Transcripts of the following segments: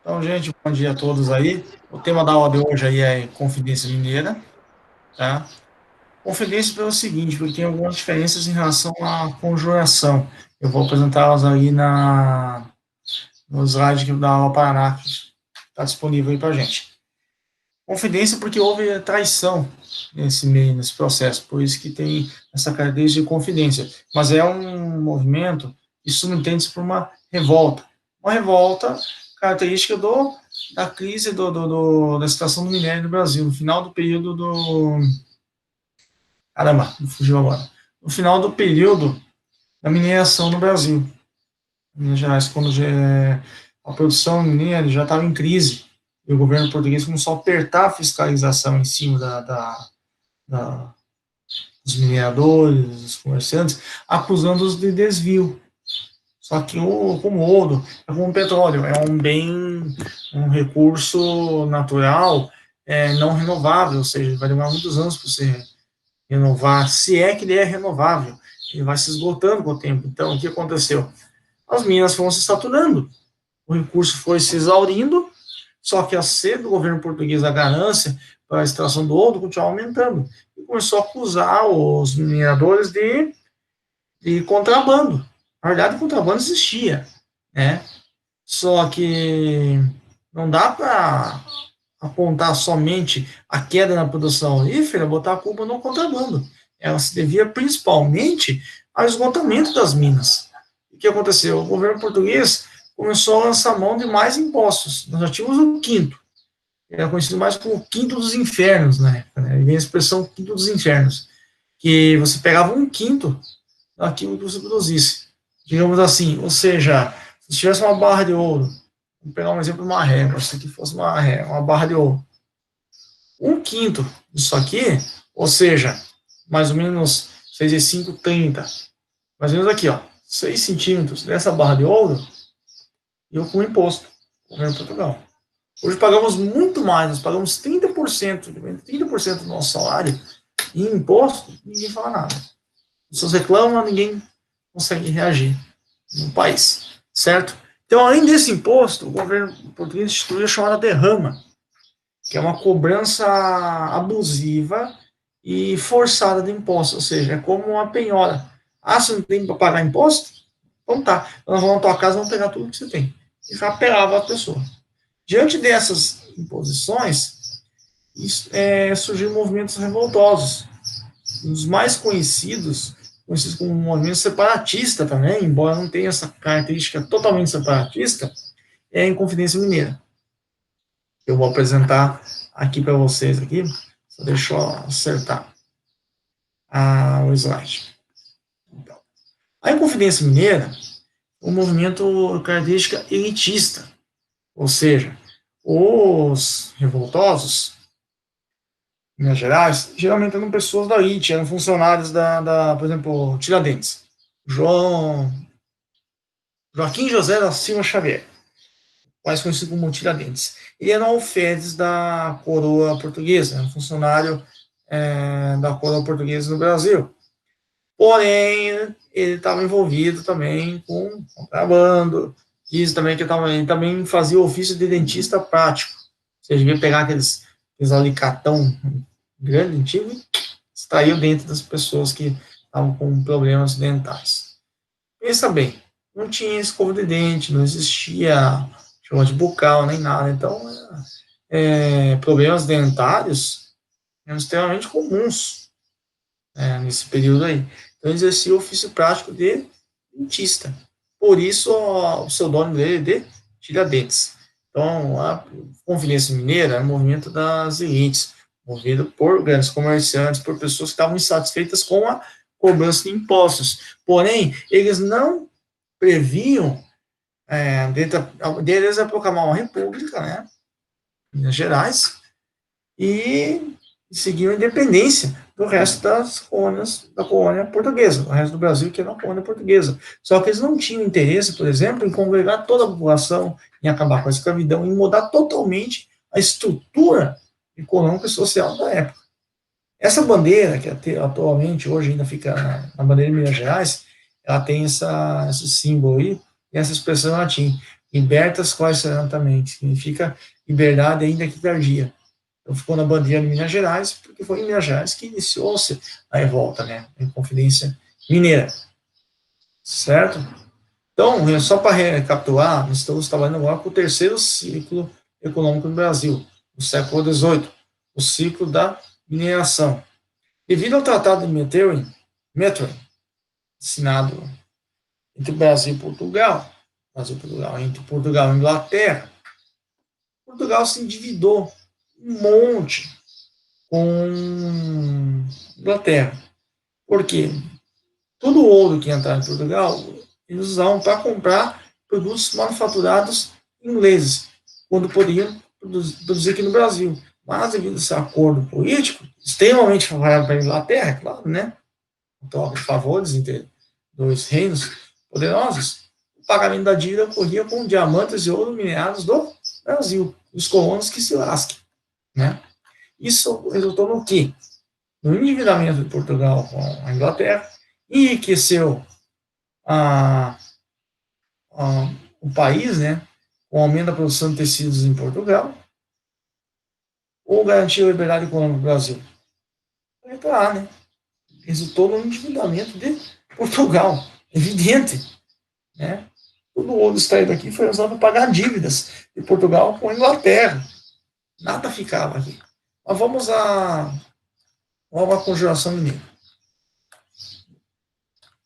Então, gente, bom dia a todos aí. O tema da aula de hoje aí é Confidência Mineira, tá? Confidência pelo seguinte, porque tem algumas diferenças em relação à conjuração. Eu vou apresentá-las aí no slide da aula Paraná, que está disponível aí para gente. Confidência porque houve traição nesse meio, nesse processo, por isso que tem essa característica de confidência. Mas é um movimento, isso não entende-se por uma revolta. Uma revolta característica da crise da situação do minério no Brasil, no final do período do... Caramba, me fugiu agora. No final do período da mineração no Brasil. Em Minas Gerais, quando a produção mineira já estava em crise, e o governo português começou a apertar a fiscalização em cima da, dos mineradores, dos comerciantes, acusando-os de desvio. Só que como o ouro é como o petróleo, é um bem, um recurso natural, não renovável, ou seja, vai demorar muitos anos para você renovar, se é que ele é renovável, ele vai se esgotando com o tempo. Então, o que aconteceu? As minas foram se saturando, o recurso foi se exaurindo, só que a sede do governo português, a ganância para a extração do ouro, continuava aumentando. E começou a acusar os mineradores de contrabando. Na verdade, o contrabando existia, né? Só que não dá para apontar somente a queda na produção aurífera, botar a culpa no contrabando. Ela se devia principalmente ao esgotamento das minas. O que aconteceu? O governo português começou a lançar mão de mais impostos. Nós já tínhamos o quinto, era conhecido mais como o quinto dos infernos na época, né? E vem a expressão quinto dos infernos, que você pegava um quinto daquilo que você produzisse, digamos assim, ou seja, se tivesse uma barra de ouro, vamos pegar um exemplo de uma régua, se aqui fosse uma barra de ouro, um quinto disso aqui, ou seja, mais ou menos 6 e 5, 30, mais ou menos aqui, ó, 6 centímetros dessa barra de ouro, eu com imposto, governo de Portugal. Hoje pagamos muito mais, nós pagamos 30% do nosso salário em imposto, ninguém fala nada. As pessoas reclamam, ninguém consegue reagir no país, certo? Então, além desse imposto, o governo português instituiu a chamada derrama, que é uma cobrança abusiva e forçada de imposto, ou seja, é como uma penhora. Ah, você não tem para pagar imposto? Então tá, nós vamos na tua casa, vamos pegar tudo que você tem. E rapelava a pessoa. Diante dessas imposições, surgiram movimentos revoltosos. Um dos mais conhecidos como um movimento separatista também, embora não tenha essa característica totalmente separatista, é a Inconfidência Mineira. Eu vou apresentar aqui para vocês aqui, só deixa eu acertar o slide. Então, a Inconfidência Mineira é um movimento característica elitista, ou seja, os revoltosos em Minas Gerais, geralmente eram pessoas da elite, eram funcionários por exemplo, Tiradentes. Joaquim José da Silva Xavier, mais conhecido como Tiradentes. Ele era um alferes da coroa portuguesa, um funcionário da coroa portuguesa no Brasil. Porém, ele estava envolvido também com contrabando, diz também que ele também fazia o ofício de dentista prático. Você devia pegar aqueles alicatão grande, antigo, e extrair o dente das pessoas que estavam com problemas dentais. Pensa bem, não tinha escova de dente, não existia escova de bucal, nem nada. Então, problemas dentários eram extremamente comuns nesse período aí. Então, ele exercia o ofício prático de dentista. Por isso, o pseudônimo dele é de Tiradentes. Então, a Conferência Mineira é um movimento das elites, movido por grandes comerciantes, por pessoas que estavam insatisfeitas com a cobrança de impostos. Porém, eles não previam, deles é proclamar uma república, né, Minas Gerais, e seguiam a independência do resto das colônias, da colônia portuguesa, o resto do Brasil que era uma colônia portuguesa. Só que eles não tinham interesse, por exemplo, em congregar toda a população, em acabar com a escravidão, em mudar totalmente a estrutura econômica e social da época. Essa bandeira, que atualmente, hoje ainda fica na bandeira de Minas Gerais, ela tem esse símbolo aí, e essa expressão em latim, Libertas quais serão também, significa liberdade ainda que tardia. Então ficou na bandeira de Minas Gerais, porque foi em Minas Gerais que iniciou-se a revolta, né? A Inconfidência Mineira. Certo? Então, só para recapitular, nós estamos trabalhando agora com o terceiro ciclo econômico no Brasil, no século XVIII, o ciclo da mineração. Devido ao Tratado de Methuen, assinado entre Brasil e Portugal, entre Portugal e Inglaterra, Portugal se endividou um monte com Inglaterra. Por quê? Todo o ouro que entrava em Portugal, eles usavam para comprar produtos manufaturados ingleses, quando poderiam produzir aqui no Brasil. Mas, devido a esse acordo político, extremamente favorável para a Inglaterra, é claro, né? Troca de favores entre dois reinos poderosos, o pagamento da dívida ocorria com diamantes e ouro minerados do Brasil, os colonos que se lasquem, né? Isso resultou no quê? No endividamento de Portugal com a Inglaterra, enriqueceu o país, né, com o aumento da produção de tecidos em Portugal, ou garantiu a liberdade econômica do Brasil? É claro, né? Resultou no endividamento de Portugal, evidente, né? Todo o ouro extraído aqui foi usado para pagar dívidas de Portugal com a Inglaterra. Nada ficava aqui. Mas vamos à Conjuração Mineira.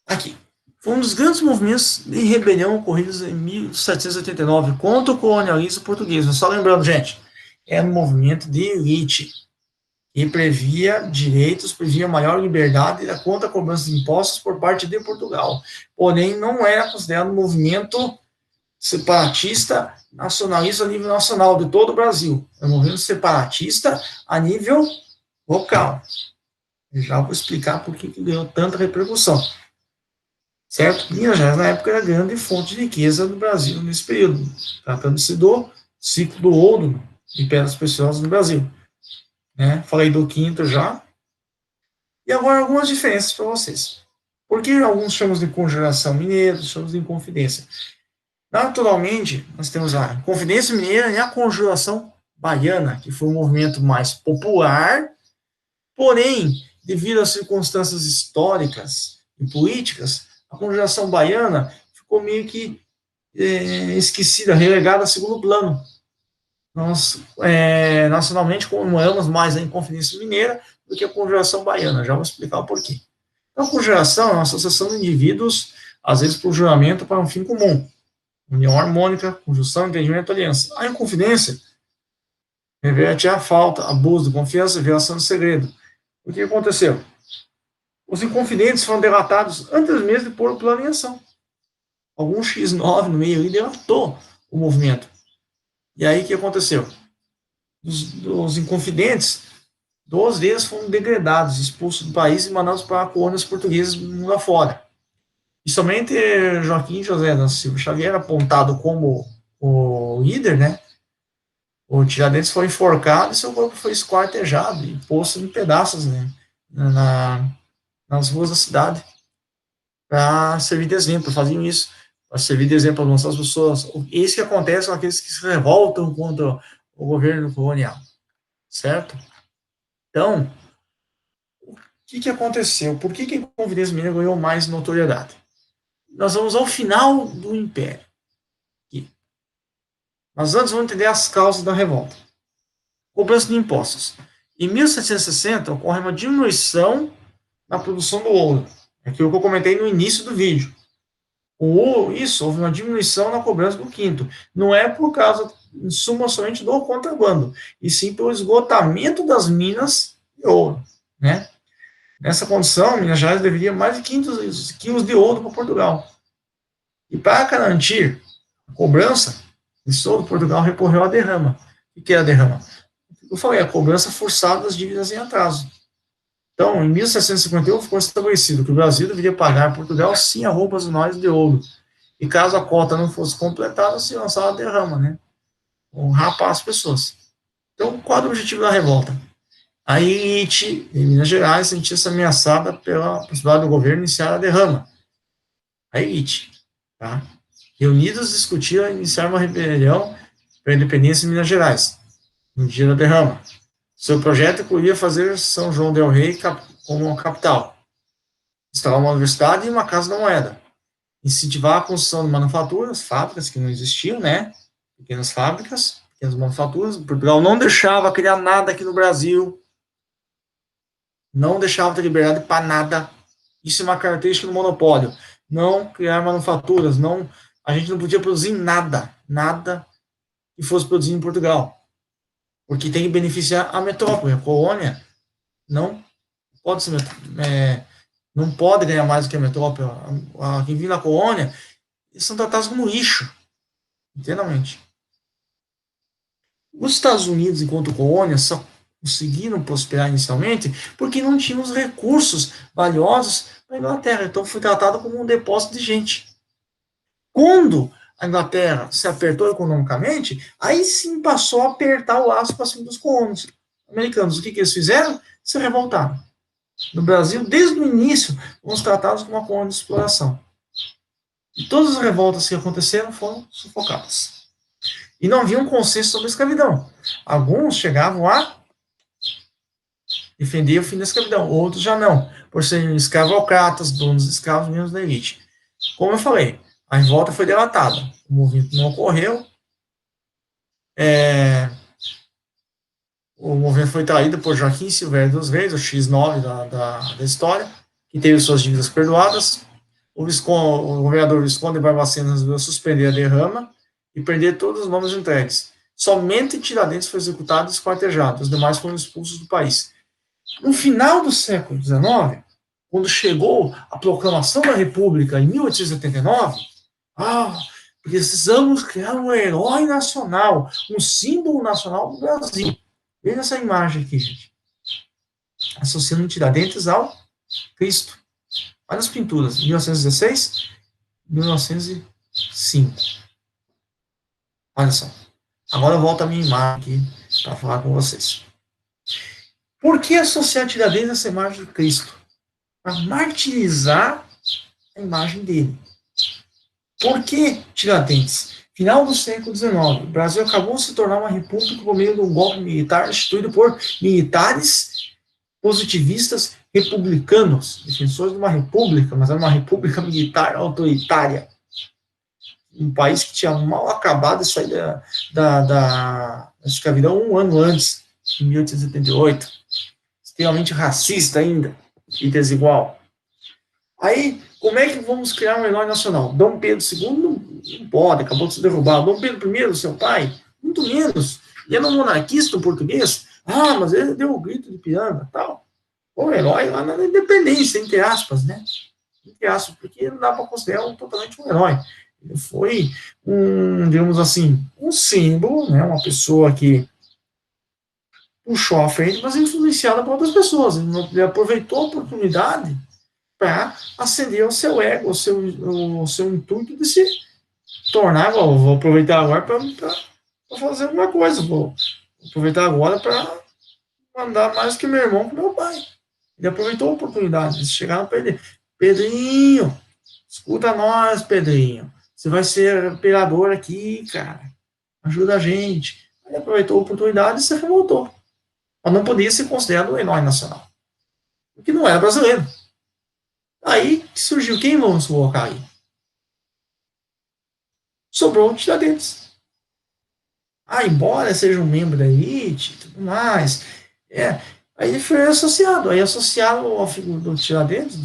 Aqui. Foi um dos grandes movimentos de rebelião ocorridos em 1789 contra o colonialismo português. Só lembrando, gente, era um movimento de elite e previa direitos, previa maior liberdade contra a cobrança de impostos por parte de Portugal. Porém, não era considerado um movimento separatista nacionalista a nível nacional de todo o Brasil. É um movimento separatista a nível local. Eu já vou explicar por que ganhou tanta repercussão. Certo? Minas Gerais, na época, era a grande fonte de riqueza do Brasil nesse período, tratando-se do ciclo do ouro e pedras preciosas no Brasil. Né? Falei do quinto já. E agora algumas diferenças para vocês. Por que alguns chamamos de conjuração mineira, outros chamamos de inconfidência? Naturalmente, nós temos a Inconfidência Mineira e a Conjuração Baiana, que foi um movimento mais popular, porém, devido às circunstâncias históricas e políticas, a Conjuração Baiana ficou meio que esquecida, relegada a segundo plano. Nós, nacionalmente, comemoramos mais a Inconfidência Mineira do que a Conjuração Baiana. Já vou explicar o porquê. Então, a conjuração é uma associação de indivíduos, às vezes por juramento, para um fim comum. União harmônica, conjunção, entendimento, aliança. A inconfidência reverte a falta, abuso de confiança, violação de segredo. O que aconteceu? Os inconfidentes foram delatados antes mesmo de pôr o plano em ação. Algum X9 no meio ali delatou o movimento. E aí o que aconteceu? Os inconfidentes, 12 deles foram degradados, expulsos do país e mandados para colônias portuguesas mundo afora. E somente Joaquim José da Silva Xavier, apontado como o líder, né? O Tiradentes foi enforcado e seu corpo foi esquartejado e posto em pedaços, né? Nas ruas da cidade, para servir de exemplo. Faziam isso para servir de exemplo, para mostrar às pessoas. Isso que acontece com aqueles que se revoltam contra o governo colonial, certo? Então, o que aconteceu? Por que a Inconfidência Mineira ganhou mais notoriedade? Nós vamos ao final do Império. Aqui. Mas antes vamos entender as causas da revolta. Cobrança de impostos. Em 1760 ocorre uma diminuição na produção do ouro. É aquilo que eu comentei no início do vídeo. Houve uma diminuição na cobrança do quinto. Não é por causa, em suma, somente do contrabando, e sim pelo esgotamento das minas de ouro. Né? Nessa condição, Minas Gerais deveria mais de 500 quilos de ouro para Portugal. E para garantir a cobrança, de ouro, Portugal recorreu à derrama. O que é a derrama? Eu falei, a cobrança forçada das dívidas em atraso. Então, em 1751, ficou estabelecido que o Brasil deveria pagar a Portugal 100 arrobas anuais de ouro. E caso a cota não fosse completada, se lançava a derrama, né? Ou rapar as pessoas. Então, qual era o objetivo da revolta? A elite em Minas Gerais sentia-se ameaçada pela possibilidade do governo iniciar a derrama. A elite, tá? reunidos discutiram iniciar uma rebelião para a independência em Minas Gerais, no dia da derrama. Seu projeto incluía fazer São João del Rei como capital, instalar uma universidade e uma casa da moeda, incentivar a construção de manufaturas, fábricas que não existiam, né? Pequenas fábricas, pequenas manufaturas. Portugal não deixava criar nada aqui no Brasil, não deixava ter liberdade para nada. Isso é uma característica do monopólio. Não criar manufaturas, não, a gente não podia produzir nada, nada que fosse produzido em Portugal, porque tem que beneficiar a metrópole, a colônia não pode ser, não pode ganhar mais do que a metrópole. Quem vive na colônia, eles são tratados como lixo, inteiramente. Os Estados Unidos, enquanto colônia, só conseguiram prosperar inicialmente porque não tinham os recursos valiosos da Inglaterra, então foi tratado como um depósito de gente. Quando a Inglaterra se apertou economicamente, aí sim passou a apertar o laço para cima dos colonos americanos. O que eles fizeram? Se revoltaram. No Brasil, desde o início, fomos tratados como uma colônia de exploração. E todas as revoltas que aconteceram foram sufocadas. E não havia um consenso sobre a escravidão. Alguns chegavam a defender o fim da escravidão, outros já não, por serem escravocratas, donos de escravos, membros da elite. Como eu falei, a revolta foi delatada, o movimento não ocorreu, o movimento foi traído por Joaquim Silvério dos Reis, o X9 da história, que teve suas dívidas perdoadas. O governador Visconde de Barbacena resolveu suspender a derrama e perder todos os nomes entregues. Somente Tiradentes foi executado e esquartejado, os demais foram expulsos do país. No final do século XIX, quando chegou a proclamação da República em 1889, precisamos criar um herói nacional, um símbolo nacional do Brasil. Veja essa imagem aqui, gente. Associando Tiradentes ao Cristo. Olha as pinturas, 1916, 1905. Olha só. Agora eu volto a minha imagem aqui para falar com vocês. Por que associar Tiradentes a essa imagem de Cristo? Para martirizar a imagem dele. Por que Tiradentes? Final do século XIX, o Brasil acabou de se tornar uma república por meio de um golpe militar instituído por militares positivistas republicanos, defensores de uma república, mas era uma república militar autoritária. Um país que tinha mal acabado de sair da escravidão um ano antes, em 1878. Extremamente racista ainda, e desigual. Aí, como é que vamos criar um herói nacional? Dom Pedro II não pode, acabou de se derrubar. Dom Pedro I, seu pai, muito menos. Ele era um monarquista português. Mas ele deu o grito de Piranga, tal. O herói lá na independência, entre aspas, né? Entre aspas, porque não dá para considerar totalmente um herói. Ele foi digamos assim, um símbolo, né? Uma pessoa que puxou à frente, mas influenciada por outras pessoas. Ele aproveitou a oportunidade para acender o seu ego, o seu intuito de se tornar, vou aproveitar agora para fazer alguma coisa, vou aproveitar agora para mandar mais que meu irmão com meu pai. Ele aproveitou a oportunidade, eles chegaram para ele, Pedrinho, escuta nós, Pedrinho, você vai ser operador aqui, cara, ajuda a gente. Ele aproveitou a oportunidade e se revoltou. Mas não podia ser considerado um herói nacional, porque não era brasileiro. Aí surgiu, quem vamos colocar aí? Sobrou o Tiradentes. Embora seja um membro da elite e tudo mais, aí ele foi associado, associaram a figura do Tiradentes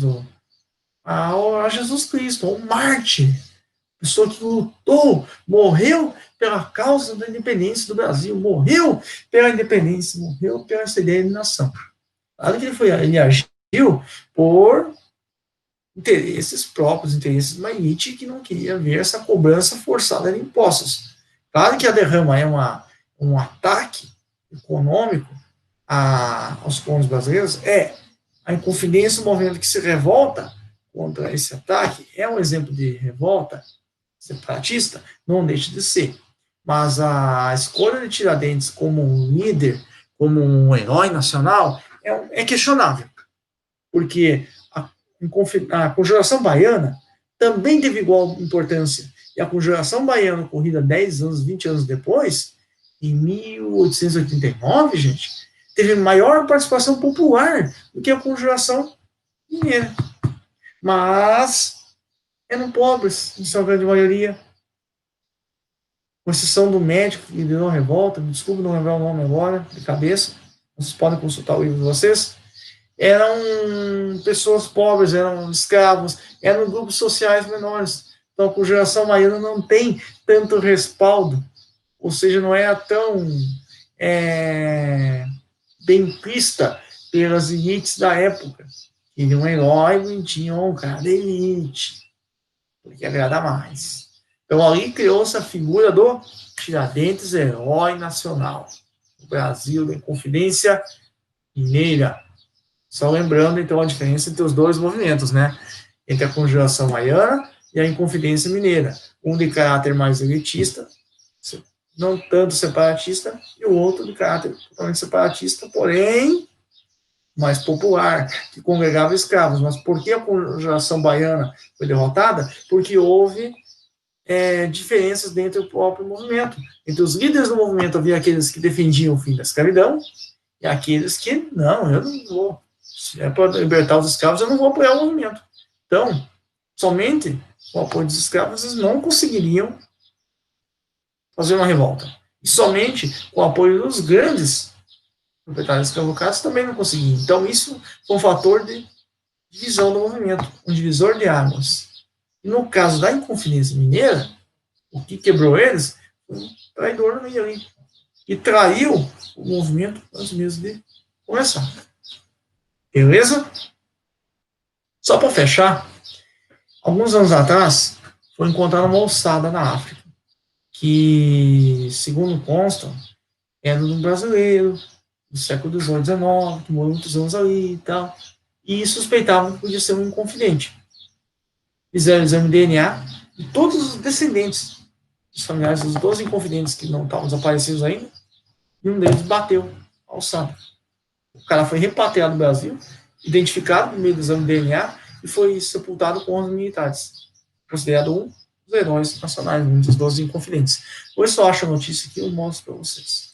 a Jesus Cristo, ao mártir, pessoa que lutou, morreu pela causa da independência do Brasil, morreu pela independência, morreu pela essa ideia de nação. Claro que ele agiu por interesses próprios, interesses de uma elite que não queria ver essa cobrança forçada de impostos. Claro que a derrama é um ataque econômico aos colonos brasileiros, a Inconfidência, o movimento que se revolta contra esse ataque, é um exemplo de revolta separatista, não deixa de ser. Mas a escolha de Tiradentes como um líder, como um herói nacional, é questionável, porque a Conjuração Baiana também teve igual importância, E a Conjuração Baiana, ocorrida 10 anos, 20 anos depois, em 1889, gente, teve maior participação popular do que a Conjuração Mineira. Mas eram pobres, em sua grande maioria, com exceção do médico que liderou a revolta, desculpa não lembrar o nome agora, de cabeça, vocês podem consultar o livro de vocês, eram pessoas pobres, eram escravos, eram grupos sociais menores. Então, a Conjuração Baiana não tem tanto respaldo, ou seja, não era tão bem vista pelas elites da época. Ele é um herói, tinha um cara da elite, porque agrada mais. Então, ali criou-se a figura do Tiradentes, herói nacional. O Brasil da Inconfidência Mineira. Só lembrando, então, a diferença entre os dois movimentos, né? Entre a Conjuração Baiana e a Inconfidência Mineira. Um de caráter mais elitista, não tanto separatista, e o outro de caráter totalmente separatista, porém mais popular, que congregava escravos. Mas por que a Conjuração Baiana foi derrotada? Porque houve diferenças dentro do próprio movimento. Entre os líderes do movimento havia aqueles que defendiam o fim da escravidão e aqueles que, não, eu não vou. Se é para libertar os escravos, eu não vou apoiar o movimento. Então, somente com o apoio dos escravos, eles não conseguiriam fazer uma revolta. E somente com o apoio dos grandes proprietários escravocratas também não conseguiam. Então, isso foi um fator de divisão do movimento, um divisor de águas. E no caso da Inconfidência Mineira, o que quebrou eles foi um traidor no meio ali, que traiu o movimento antes mesmo de começar. Beleza? Só para fechar, alguns anos atrás, foi encontrada uma ossada na África, que, segundo consta, era de um brasileiro do século XVIII, XIX, que morou muitos anos ali e tal, e suspeitavam que podia ser um inconfidente. Fizeram o exame de DNA e todos os descendentes dos familiares dos 12 inconfidentes que não estavam desaparecidos ainda, e um deles bateu a ossada. O cara foi repatriado no Brasil, identificado no meio do exame de DNA e foi sepultado com 11 militares. Considerado um dos heróis nacionais, um dos 12 inconfidentes. Hoje só acho a notícia que eu mostro para vocês.